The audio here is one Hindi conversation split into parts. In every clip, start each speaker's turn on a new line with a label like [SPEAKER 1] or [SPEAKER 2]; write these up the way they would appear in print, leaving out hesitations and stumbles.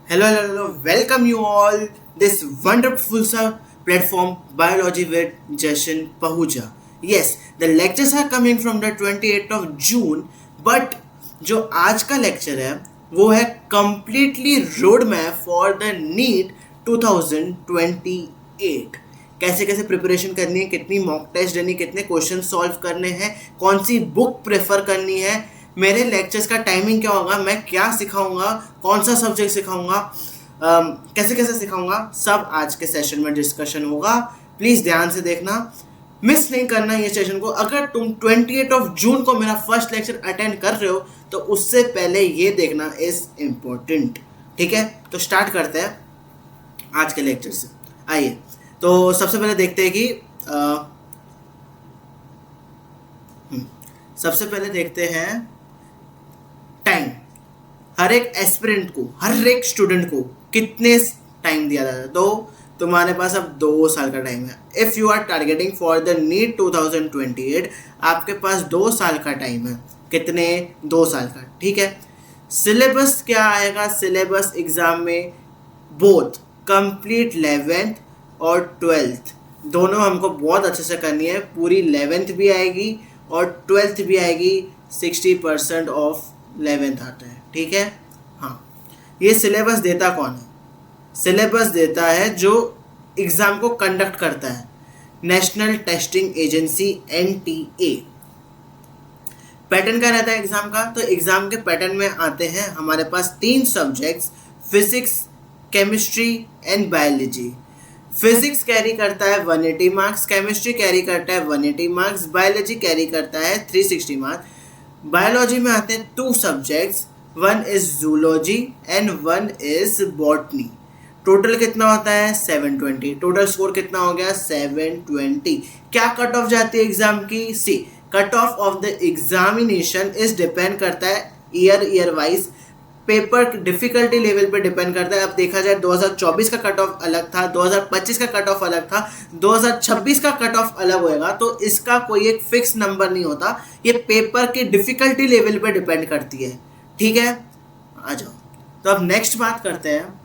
[SPEAKER 1] Welcome you all this wonderful platform Biology with Jashan Pahuja. Yes, the lectures are coming from the 28th of June, but जो आज का लेक्चर है वो है completely road map for the NEET 2028. कैसे कैसे प्रिपरेशन करनी है, कितनी मॉक टेस्ट देनी, कितने क्वेश्चन सॉल्व करने हैं, कौन सी बुक प्रेफर करनी है, मेरे लेक्चर्स का टाइमिंग क्या होगा, मैं क्या सिखाऊंगा, कौन सा सब्जेक्ट सिखाऊंगा, कैसे कैसे सिखाऊंगा, सब आज के सेशन में डिस्कशन होगा. प्लीज़ ध्यान से देखना, मिस नहीं करना ये सेशन को. अगर तुम 28 ऑफ जून को मेरा फर्स्ट लेक्चर अटेंड कर रहे हो तो उससे पहले ये देखना इज इम्पोर्टेंट. ठीक है, तो स्टार्ट करते हैं आज के लेक्चर से. आइए, तो सबसे पहले देखते हैं कि सबसे पहले देखते हैं टाइम. हर एक एस्पिरेंट को, हर एक स्टूडेंट को कितने टाइम दिया जाता है. तो तुम्हारे पास अब 2 साल का टाइम है. If you are targeting for the NEET 2028, आपके पास 2 साल का टाइम है. कितने? 2 साल का. ठीक है. सिलेबस क्या आएगा? सिलेबस एग्जाम में बोथ कंप्लीट 11th और 12th दोनों हमको बहुत अच्छे से करनी है. पूरी 11th भी आएगी और 12th भी आएगी. 60% ऑफ 11th आता है. ठीक है. हाँ, ये सिलेबस देता कौन है? सिलेबस देता है जो एग्ज़ाम को कंडक्ट करता है, national testing agency NTA. Pattern क्या रहता है एग्ज़ाम का? तो एग्ज़ाम के पैटर्न में आते हैं हमारे पास 3 subjects, physics, chemistry and biology. Physics carry करता है 180 मार्क्स, केमिस्ट्री कैरी करता है 180 मार्क्स, बायोलॉजी कैरी करता है 360 मार्क्स. बायोलॉजी में आते हैं 2 subjects, one is zoology and one is botany. Total कितना होता है? 720. टोटल स्कोर कितना हो गया? 720. क्या कट ऑफ जाती है एग्जाम की? See, cut off the examination is depend करता है year wise, paper difficulty level पे डिपेंड करता है. अब देखा जाए 2024 का कट ऑफ अलग था, 2025 का कट ऑफ अलग था, 2026 का कट ऑफ अलग होएगा. तो इसका कोई एक फिक्स नंबर नहीं होता, ये पेपर की डिफिकल्टी लेवल पे डिपेंड करती है. ठीक है, आ जाओ. तो अब नेक्स्ट बात करते हैं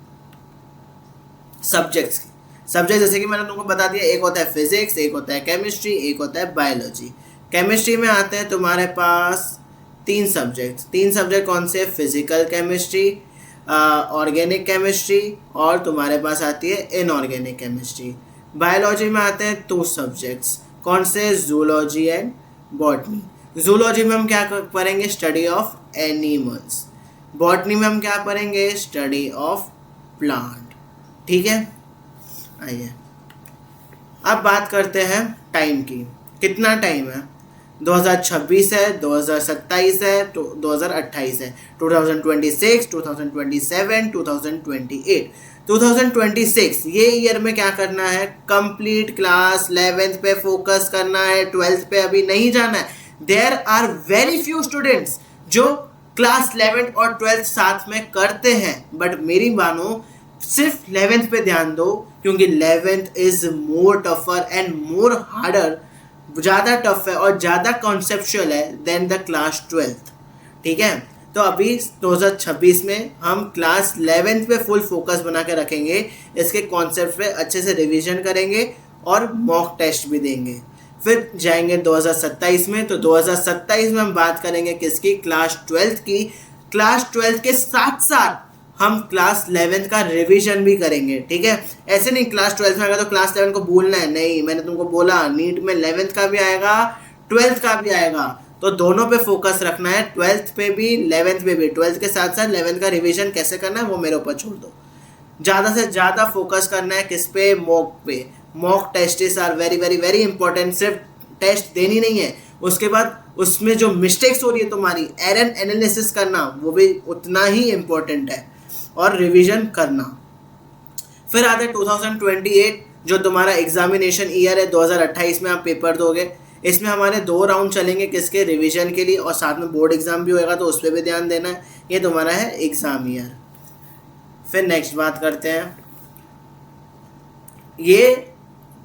[SPEAKER 1] सब्जेक्ट्स की. सब्जेक्ट जैसे कि मैंने तुमको बता दिया, एक होता है फिजिक्स, एक होता है केमिस्ट्री, एक होता है बायोलॉजी. केमिस्ट्री में आते हैं तुम्हारे पास 3 सब्जेक्ट. 3 सब्जेक्ट कौन से? फिजिकल केमिस्ट्री, ऑर्गेनिक केमिस्ट्री और तुम्हारे पास आती है इनऑर्गेनिक केमिस्ट्री. बायोलॉजी में आते हैं 2 सब्जेक्ट्स. कौन से? Zoology and botany. जूलॉजी में हम क्या पढ़ेंगे? Study of animals. बॉटनी में हम क्या पढ़ेंगे? Study of plant. ठीक है. आइए, अब बात करते हैं टाइम की. कितना टाइम है? 2026 है, 2027 है, 2028 है, 2026, 2027, 2028. 2026 ये ईयर में क्या करना है? कंप्लीट क्लास 11th पे फोकस करना है, 12th पे अभी नहीं जाना है. There are very few students जो क्लास 11th और 12th साथ में करते हैं, बट मेरी मानो सिर्फ 11th पे ध्यान दो, क्योंकि 11th is more tougher and more harder. ज़्यादा टफ है और ज़्यादा कॉन्सेप्चुअल है देन द क्लास 12th. ठीक है. तो अभी 2026 में हम क्लास 11th पे फुल फोकस बना के रखेंगे, इसके कॉन्सेप्ट पे अच्छे से रिवीजन करेंगे और मॉक टेस्ट भी देंगे. फिर जाएंगे 2027 में. तो 2027 में हम बात करेंगे किसकी? क्लास 12th की. क्लास 12th के साथ साथ हम क्लास 11th का रिवीजन भी करेंगे. ठीक है. ऐसे नहीं क्लास 12th में आएगा तो क्लास 11 को भूलना है, नहीं. मैंने तुमको बोला नीट में 11th का भी आएगा, 12th का भी आएगा, तो दोनों पे फोकस रखना है. 12th पे भी, 11th पे भी. 12th के साथ साथ 11th का रिवीजन कैसे करना है वो मेरे ऊपर छोड़ दो. ज़्यादा से ज़्यादा फोकस करना है किस पे? मॉक पे. Mock test are very very very important. सिर्फ टेस्ट देनी नहीं है, उसके बाद उसमें जो मिस्टेक्स हो रही है तुम्हारी, एरर एनालिसिस करना, वो भी उतना ही इम्पोर्टेंट है, और रिवीजन करना. फिर आते 2028 जो तुम्हारा एग्जामिनेशन ईयर है. 2028 में आप पेपर दोगे. इसमें हमारे 2 राउंड चलेंगे किसके? रिवीजन के लिए, और साथ में बोर्ड एग्जाम भी होएगा, तो उस पर भी ध्यान देना है. ये तुम्हारा है एग्जाम ईयर. फिर नेक्स्ट बात करते हैं. ये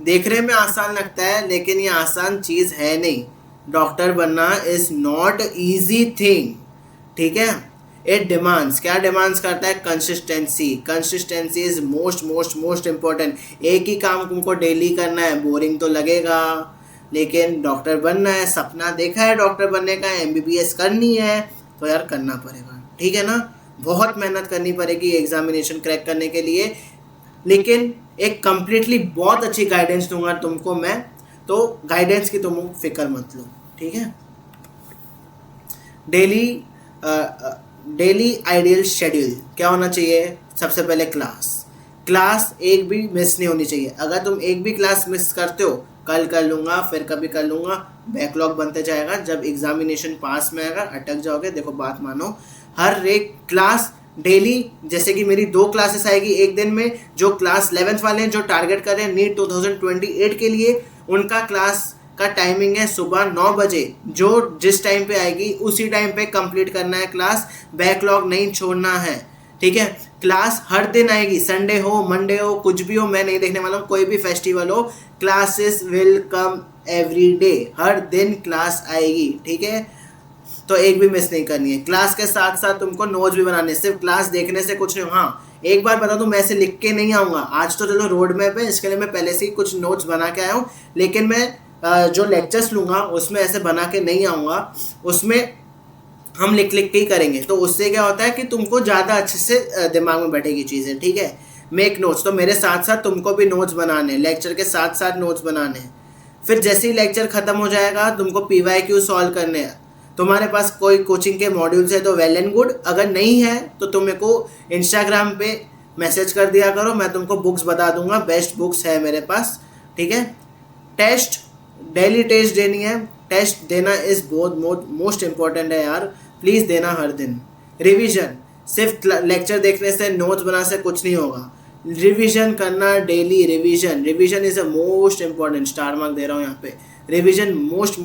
[SPEAKER 1] देखने में आसान लगता है लेकिन ये आसान चीज़ है नहीं. डॉक्टर बनना इज़ नॉट ईजी थिंग. ठीक है. इट डिमांड्स, क्या डिमांड्स करता है? Consistency. Consistency is most most most important. एक ही काम तुमको डेली करना है, बोरिंग तो लगेगा, लेकिन डॉक्टर बनना है, सपना देखा है डॉक्टर बनने का, MBBS करनी है, तो यार करना पड़ेगा, ठीक है ना। बहुत मेहनत करनी पड़ेगी एग्जामिनेशन क्रैक करने के लिए, लेकिन एक कंप्लीटली बहुत अच्छी गाइडेंस दूंगा तुमको मैं, तो गाइडेंस की तुम फिक्र मत लो, ठीक है। डेली आइडियल शेड्यूल क्या होना चाहिए? सबसे पहले क्लास एक भी मिस नहीं होनी चाहिए। अगर तुम एक भी क्लास मिस करते हो, कल कर लूँगा, फिर कभी कर लूँगा, बैकलॉग बनते जाएगा। जब एग्जामिनेशन पास में आएगा अटक जाओगे। देखो बात मानो, हर एक क्लास डेली, जैसे कि मेरी 2 क्लासेस आएगी एक दिन में, जो क्लास 11th वाले हैं जो टारगेट कर रहे हैं नीट 2028 के लिए, उनका क्लास का टाइमिंग है सुबह 9 बजे। जो जिस टाइम पे आएगी उसी टाइम पे कंप्लीट करना है क्लास, बैकलॉग नहीं छोड़ना है, ठीक है। क्लास हर दिन आएगी, संडे हो, मंडे हो, कुछ भी हो, मैं नहीं देखने वाला हूँ, कोई भी फेस्टिवल हो, classes will come every day, हर दिन क्लास आएगी, ठीक है। तो एक भी मिस नहीं करनी है। क्लास के साथ साथ तुमको नोट्स भी बनाने, सिर्फ क्लास देखने से कुछ नहीं। हाँ, एक बार बता दूं, मैं ऐसे लिख के नहीं आऊँगा, आज तो चलो रोड मैप है, इसके लिए मैं पहले से ही कुछ नोट्स बना के आया हूँ, लेकिन मैं जो लेक्चर्स लूँगा उसमें ऐसे बना के नहीं आऊँगा, उसमें हम लिख के ही करेंगे। तो उससे क्या होता है कि तुमको ज़्यादा अच्छे से दिमाग में बैठेगी चीज़ें, ठीक है। मेक नोट्स, तो मेरे साथ साथ तुमको भी नोट्स बनाने, लेक्चर के साथ साथ नोट्स बनाने। फिर जैसे ही लेक्चर ख़त्म हो जाएगा तुमको PYQ सॉल्व करने हैं। तुम्हारे पास कोई कोचिंग के मॉड्यूल्स है तो वेल एंड गुड, अगर नहीं है तो तुम मेरे को इंस्टाग्राम पे मैसेज कर दिया करो, मैं तुमको बुक्स बता दूंगा, बेस्ट बुक्स है मेरे पास, ठीक है। टेस्ट, डेली टेस्ट देनी है, टेस्ट देना इज बहुत मोस्ट इम्पॉर्टेंट है यार, प्लीज़ देना हर दिन। रिवीजन, सिर्फ लेक्चर देखने से, नोट्स बनाने से कुछ नहीं होगा, रिवीजन करना daily. Revision is a most important, star mark दे रहा हूँ यहाँ पे। रिवीजन मोस्ट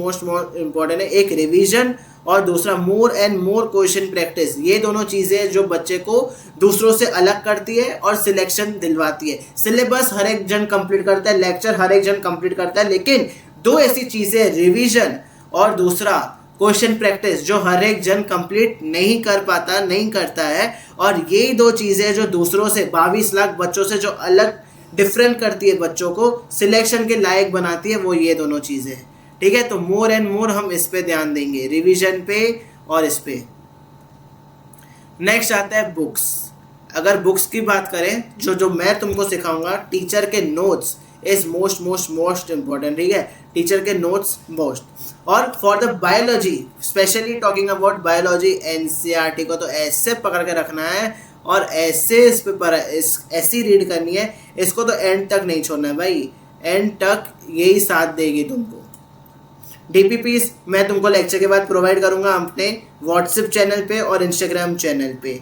[SPEAKER 1] इम्पॉर्टेंट है। एक रिवीजन और दूसरा more and more question practice, ये दोनों चीज़ें जो बच्चे को दूसरों से अलग करती है और सिलेक्शन दिलवाती है। सिलेबस हर एक जन कंप्लीट करता है, लेक्चर हर एक जन कंप्लीट करता है, लेकिन 2 ऐसी चीज़ें, रिवीजन और दूसरा क्वेश्चन प्रैक्टिस, जो हर एक जन कंप्लीट नहीं कर पाता, नहीं करता है। और यही 2 चीज़ें जो दूसरों से, 22 लाख बच्चों से जो अलग डिफरेंट करती है, बच्चों को सिलेक्शन के लायक बनाती है, वो ये दोनों चीज़ें, ठीक है। तो मोर एंड मोर हम इस पे ध्यान देंगे, रिवीजन पे और इस पे। नेक्स्ट आता है बुक्स। अगर बुक्स की बात करें, जो मैं तुमको सिखाऊंगा, टीचर के नोट्स इज मोस्ट इम्पॉर्टेंट, ठीक है। टीचर के नोट्स मोस्ट। और for the biology, specially talking about biology, NCERT को तो ऐसे पकड़ के रखना है और ऐसे इस पे ऐसी रीड करनी है, इसको तो एंड तक नहीं छोड़ना है भाई, एंड तक यही साथ देगी तुमको। DPPs मैं तुमको लेक्चर के बाद प्रोवाइड करूंगा अपने व्हाट्सएप चैनल पे और इंस्टाग्राम चैनल पे।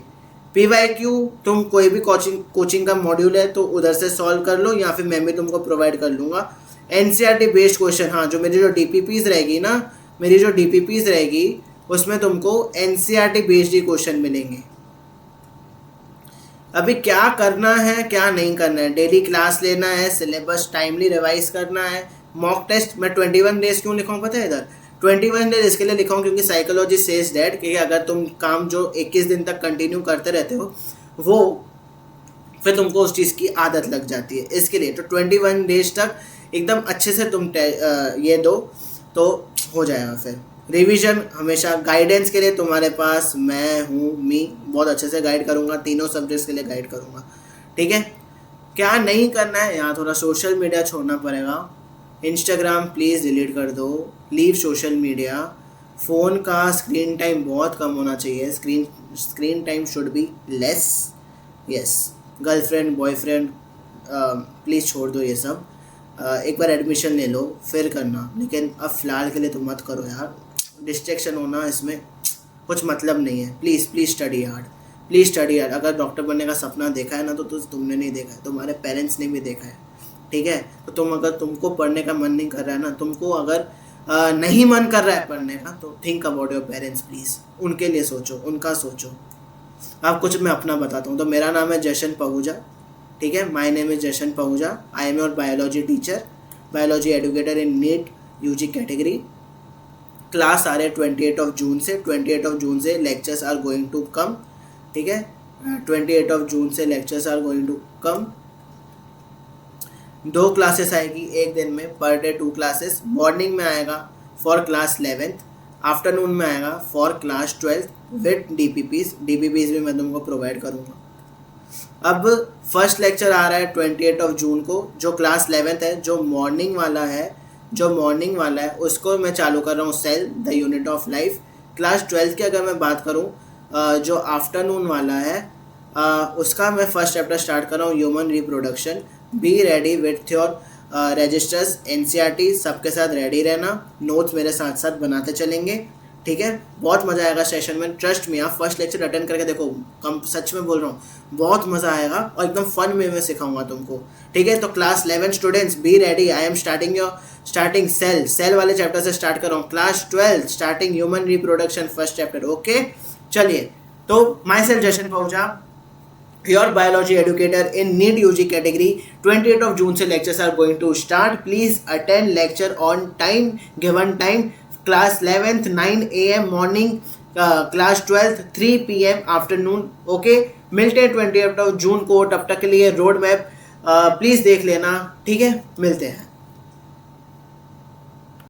[SPEAKER 1] PYQ तुम कोई भी कोचिंग का मॉड्यूल है तो उधर से सॉल्व कर लो, या फिर मैं भी तुमको प्रोवाइड कर लूँगा। NCERT बेस्ड क्वेश्चन, हाँ, जो मेरी जो DPPs रहेगी ना, मेरी जो DPPs रहेगी उसमें तुमको NCERT बेस्ड ही क्वेश्चन मिलेंगे। अभी क्या करना है क्या नहीं करना है, डेली क्लास लेना है, सिलेबस टाइमली रिवाइज करना है। मॉक टेस्ट मैं 21 डेज क्यों लिखा हूँ पता है इधर? 21 डेज इसके लिए लिखा हूँ क्योंकि साइकोलॉजी सेज दैट कि अगर तुम काम जो 21 दिन तक कंटिन्यू करते रहते हो, वो फिर तुमको उस चीज़ की आदत लग जाती है, इसके लिए। तो 21 डेज तक एकदम अच्छे से तुम ये दो तो हो जाएगा। फिर रिवीजन हमेशा, गाइडेंस के लिए तुम्हारे पास मैं हूँ, बहुत अच्छे से गाइड करूँगा, तीनों सब्जेक्ट्स के लिए गाइड करूँगा, ठीक है। क्या नहीं करना है, यहाँ थोड़ा सोशल मीडिया छोड़ना पड़ेगा। इंस्टाग्राम प्लीज़ डिलीट कर दो, लीव सोशल मीडिया। फ़ोन का स्क्रीन टाइम बहुत कम होना चाहिए, screen time should be less, yes. Girlfriend boyfriend please छोड़ दो ये सब। एक बार एडमिशन ले लो फिर करना, लेकिन अब फ़िलहाल के लिए तो मत करो यार, डिस्ट्रैक्शन होना इसमें कुछ मतलब नहीं है। Please study hard, please study hard. अगर डॉक्टर बनने का सपना देखा है ना तो तुमने नहीं देखा है, तुम्हारे पेरेंट्स ने भी देखा है, ठीक है। तो अगर तुमको पढ़ने का मन नहीं कर रहा है ना, तुमको अगर नहीं मन कर रहा है पढ़ने का, तो think about your parents please, उनके लिए सोचो, उनका सोचो। अब कुछ मैं अपना बताता हूँ। तो मेरा नाम है जशन पहूजा, ठीक है। My name is Jashan Pahuja. I am your biology teacher, biology educator in NEET UG कैटेगरी। क्लास आ रहे 28 जून से, 28 जून से lectures are going to come, ठीक है। 28 जून से lectures are going to come. 2 classes आएगी एक दिन में, पर डे 2 क्लासेस। मॉर्निंग में आएगा फॉर क्लास 11th, आफ्टरनून में आएगा for class 12th with DPPs भी मैं तुमको प्रोवाइड करूँगा। अब फर्स्ट लेक्चर आ रहा है 28 जून को, जो क्लास 11th है, जो मॉर्निंग वाला है उसको मैं चालू कर रहा हूँ, cell the unit of life. Class 12th की अगर मैं बात करूँ, जो आफ्टरनून वाला है उसका मैं फर्स्ट चैप्टर स्टार्ट कर रहा हूँ, human reproduction. Be ready with your registers, NCERT सबके साथ रेडी रहना, नोट्स मेरे साथ साथ बनाते चलेंगे, ठीक है। बहुत मज़ा आएगा सेशन में, ट्रस्ट में। आप फर्स्ट लेक्चर अटेंड करके देखो, कम सच में बोल रहा हूँ, बहुत मज़ा आएगा और एकदम फन वे में सिखाऊंगा तुमको, ठीक है। तो class 11 students be ready, I am starting cell वाले चैप्टर से स्टार्ट कर रहा हूँ। Class 12 starting human reproduction first chapter, okay. चलिए, तो myself Jashan Pahuja, your biology educator in NEET UG category. 28 जून से lectures are going to start. Please attend lecture on time, given time. Class 11th 9 AM morning, class 12th 3 PM afternoon, okay. मिलते हैं 28 जून को, तब तक के लिए रोड मैप प्लीज़ देख लेना, ठीक है। मिलते हैं।